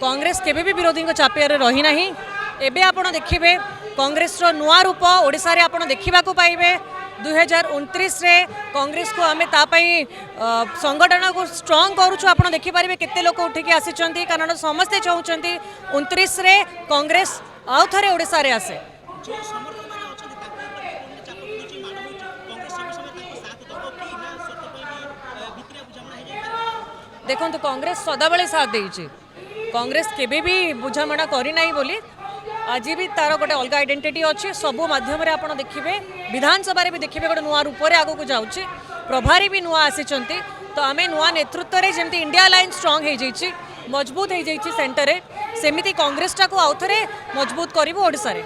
कांग्रेस केबे भी विरोधी चापिया रही ना। एबे आपण देखिए कांग्रेस नुआ रूप ओडिशा रे आपण देखा पाइबे। 2029 रे कांग्रेस को आमे तापाई संगठन को स्ट्रॉन्ग करूछु। आपण देखि पारिबे केते लोक उठिके आसीचंती कारण समस्ते चाहउचंती 29 रे कांग्रेस आउ थरे ओडिशा रे आसे। देखो कांग्रेस सदाबले साथ देइछि। कांग्रेस केबे भी बुझामणा करी नाही बोली आज भी तार गोटे अलग आइडेंटिटी अच्छी। सबू माध्यम आप देखिए विधानसभा भी देखिए गोटे नुआ रूप से आगे को जाऊँगी। प्रभारी भी नुआ आसी तो आम नुआ नेतृत्व में जमी इंडिया अलायंस स्ट्रॉन्ग हो जाइए मजबूत हो जाइए सेंटर में सेमती कांग्रेस टाक आउ थे मजबूत करूँ ओडिशा रे।